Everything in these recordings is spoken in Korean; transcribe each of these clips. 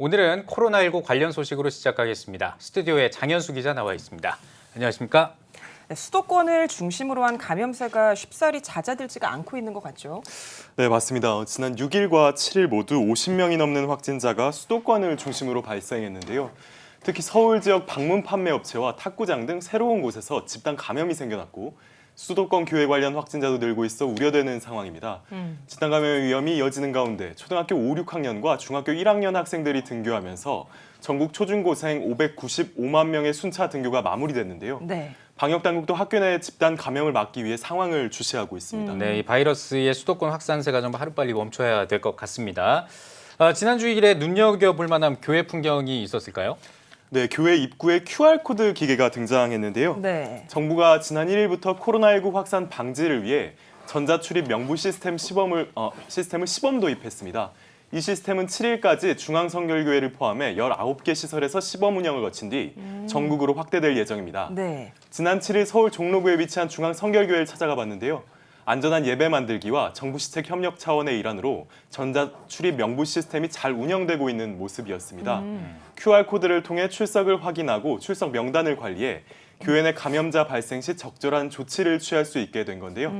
오늘은 코로나19 관련 소식으로 시작하겠습니다. 스튜디오에 장현수 기자 나와 있습니다. 안녕하십니까? 네, 수도권을 중심으로 한 감염세가 쉽사리 잦아들지가 않고 있는 것 같죠. 네, 맞습니다. 지난 6일과 7일 모두 50명이 넘는 확진자가 수도권을 중심으로 발생했는데요. 특히 서울 지역 방문 판매 업체와 탁구장 등 새로운 곳에서 집단 감염이 생겨났고 수도권 교회 관련 확진자도 늘고 있어 우려되는 상황입니다. 집단 감염 위험이 이어지는 가운데 초등학교 5, 6학년과 중학교 1학년 학생들이 등교하면서 전국 초중고생 595만 명의 순차 등교가 마무리됐는데요. 네. 방역당국도 학교 내 집단 감염을 막기 위해 상황을 주시하고 있습니다. 네, 이 바이러스의 수도권 확산세가 좀 하루빨리 멈춰야 될 것 같습니다. 지난 주일에 눈여겨볼 만한 교회 풍경이 있었을까요? 네, 교회 입구에 QR코드 기계가 등장했는데요. 네. 정부가 지난 1일부터 코로나19 확산 방지를 위해 전자출입 명부 시스템을 시범 도입했습니다. 이 시스템은 7일까지 중앙성결교회를 포함해 19개 시설에서 시범 운영을 거친 뒤 전국으로 확대될 예정입니다. 네. 지난 7일 서울 종로구에 위치한 중앙성결교회를 찾아가 봤는데요. 안전한 예배 만들기와 정부 시책 협력 차원의 일환으로 전자출입 명부 시스템이 잘 운영되고 있는 모습이었습니다. QR코드를 통해 출석을 확인하고 출석 명단을 관리해 교회 내 감염자 발생 시 적절한 조치를 취할 수 있게 된 건데요.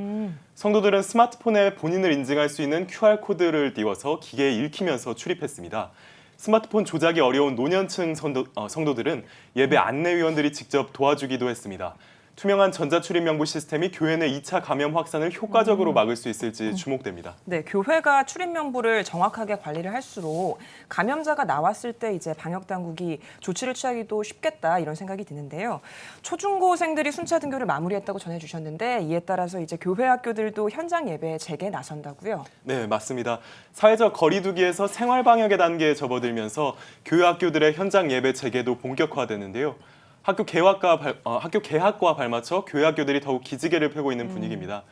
성도들은 스마트폰에 본인을 인증할 수 있는 QR코드를 띄워서 기계에 읽히면서 출입했습니다. 스마트폰 조작이 어려운 노년층 성도들은 예배 안내위원들이 직접 도와주기도 했습니다. 투명한 전자출입 명부 시스템이 교회 내 2차 감염 확산을 효과적으로 막을 수 있을지 주목됩니다. 네, 교회가 출입 명부를 정확하게 관리를 할수록 감염자가 나왔을 때 이제 방역 당국이 조치를 취하기도 쉽겠다 이런 생각이 드는데요. 초중고생들이 순차 등교를 마무리했다고 전해주셨는데 이에 따라서 이제 교회 학교들도 현장 예배 재개에 나선다고요. 네, 맞습니다. 사회적 거리두기에서 생활 방역의 단계에 접어들면서 교회 학교들의 현장 예배 재개도 본격화되는데요. 학교 개학과 발맞춰 교회 학교들이 더욱 기지개를 펴고 있는 분위기입니다.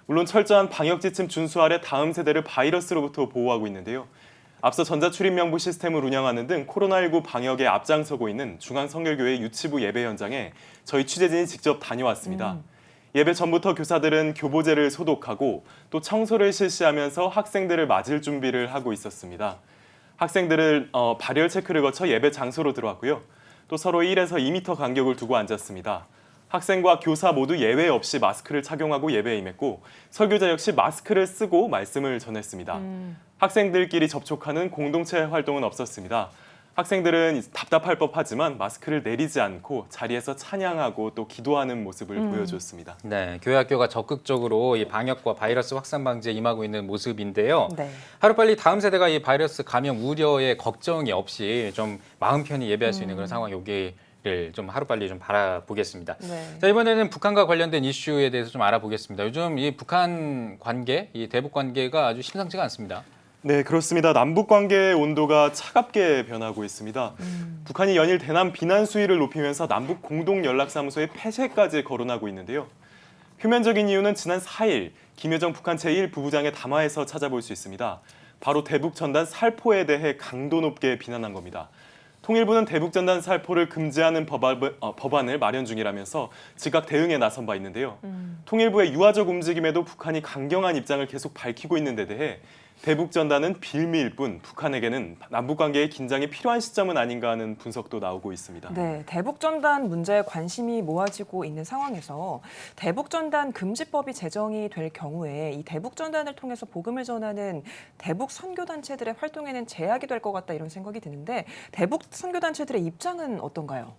물론 철저한 방역 지침 준수 아래 다음 세대를 바이러스로부터 보호하고 있는데요. 앞서 전자출입 명부 시스템을 운영하는 등 코로나19 방역에 앞장서고 있는 중앙성결교회 유치부 예배 현장에 저희 취재진이 직접 다녀왔습니다. 예배 전부터 교사들은 교보제를 소독하고 또 청소를 실시하면서 학생들을 맞을 준비를 하고 있었습니다. 학생들은 발열 체크를 거쳐 예배 장소로 들어왔고요. 또 서로 1에서 2m 간격을 두고 앉았습니다. 학생과 교사 모두 예외 없이 마스크를 착용하고 예배에 임했고 설교자 역시 마스크를 쓰고 말씀을 전했습니다. 학생들끼리 접촉하는 공동체 활동은 없었습니다. 학생들은 답답할 법하지만 마스크를 내리지 않고 자리에서 찬양하고 또 기도하는 모습을 보여줬습니다. 네, 교회 학교가 적극적으로 이 방역과 바이러스 확산 방지에 임하고 있는 모습인데요. 네. 하루빨리 다음 세대가 이 바이러스 감염 우려에 걱정이 없이 좀 마음 편히 예배할 수 있는 그런 상황이 오기를 좀 하루빨리 좀 바라보겠습니다. 네. 자, 이번에는 북한과 관련된 이슈에 대해서 좀 알아보겠습니다. 요즘 이 북한 관계, 이 대북 관계가 아주 심상치가 않습니다. 네, 그렇습니다. 남북 관계의 온도가 차갑게 변하고 있습니다. 북한이 연일 대남 비난 수위를 높이면서 남북 공동 연락사무소의 폐쇄까지 거론하고 있는데요. 표면적인 이유는 지난 4일 김여정 북한 제1부부장의 담화에서 찾아볼 수 있습니다. 바로 대북 전단 살포에 대해 강도 높게 비난한 겁니다. 통일부는 대북 전단 살포를 금지하는 법안을 마련 중이라면서 즉각 대응에 나선 바 있는데요. 통일부의 유화적 움직임에도 북한이 강경한 입장을 계속 밝히고 있는 데 대해 대북 전단은 빌미일 뿐 북한에게는 남북 관계의 긴장이 필요한 시점은 아닌가 하는 분석도 나오고 있습니다. 네, 대북 전단 문제에 관심이 모아지고 있는 상황에서 대북 전단 금지법이 제정이 될 경우에 이 대북 전단을 통해서 복음을 전하는 대북 선교 단체들의 활동에는 제약이 될 것 같다 이런 생각이 드는데 대북 선교 단체들의 입장은 어떤가요?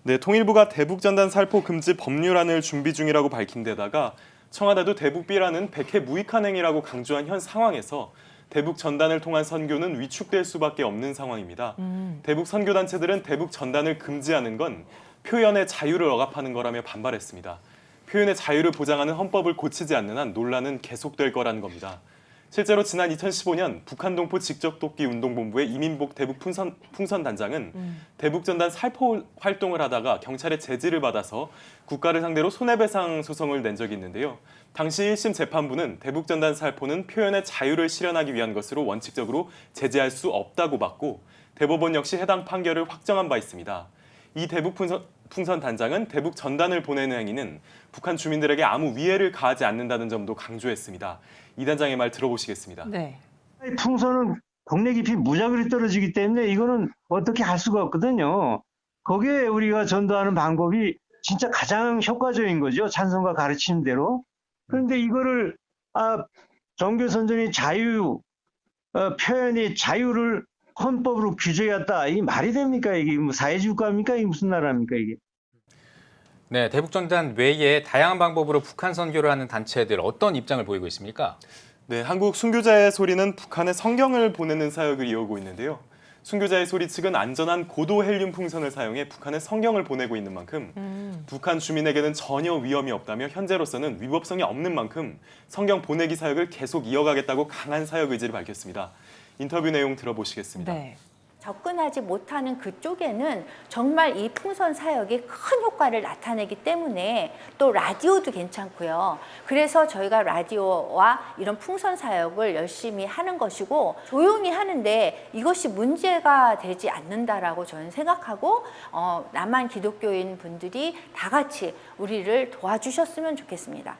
네, 통일부가 대북 전단 살포 금지 법률안을 준비 중이라고 밝힌 데다가 청와대도 대북비라는 백해 무익한 행위라고 강조한 현 상황에서 대북 전단을 통한 선교는 위축될 수밖에 없는 상황입니다. 대북 선교 단체들은 대북 전단을 금지하는 건 표현의 자유를 억압하는 거라며 반발했습니다. 표현의 자유를 보장하는 헌법을 고치지 않는 한 논란은 계속될 거라는 겁니다. 실제로 지난 2015년 북한 동포 직접돕기 운동본부의 이민복 대북 풍선 단장은 대북 전단 살포 활동을 하다가 경찰의 제지를 받아서 국가를 상대로 손해배상 소송을 낸 적이 있는데요. 당시 1심 재판부는 대북 전단 살포는 표현의 자유를 실현하기 위한 것으로 원칙적으로 제재할 수 없다고 봤고 대법원 역시 해당 판결을 확정한 바 있습니다. 이 대북 풍선 단장은 대북 전단을 보내는 행위는 북한 주민들에게 아무 위해를 가하지 않는다는 점도 강조했습니다. 이 단장의 말 들어보시겠습니다. 네. 풍선은 동네 깊이 무작위로 떨어지기 때문에 이거는 어떻게 할 수가 없거든요. 거기에 우리가 전도하는 방법이 진짜 가장 효과적인 거죠. 찬송가 가르치는 대로. 그런데 이거를 종교 선전의 자유, 표현의 자유를 헌법으로 규정했다. 이게 말이 됩니까? 이게 뭐 사회주의국가입니까? 이게 무슨 나라입니까? 이게? 네, 대북전단 외에 다양한 방법으로 북한 선교를 하는 단체들 어떤 입장을 보이고 있습니까? 네, 한국 순교자의 소리는 북한에 성경을 보내는 사역을 이어오고 있는데요. 순교자의 소리 측은 안전한 고도 헬륨 풍선을 사용해 북한에 성경을 보내고 있는 만큼 북한 주민에게는 전혀 위험이 없다며 현재로서는 위법성이 없는 만큼 성경 보내기 사역을 계속 이어가겠다고 강한 사역 의지를 밝혔습니다. 인터뷰 내용 들어보시겠습니다. 네. 접근하지 못하는 그쪽에는 정말 이 풍선 사역이 큰 효과를 나타내기 때문에 또 라디오도 괜찮고요. 그래서 저희가 라디오와 이런 풍선 사역을 열심히 하는 것이고 조용히 하는데 이것이 문제가 되지 않는다라고 저는 생각하고 남한 기독교인 분들이 다 같이 우리를 도와주셨으면 좋겠습니다.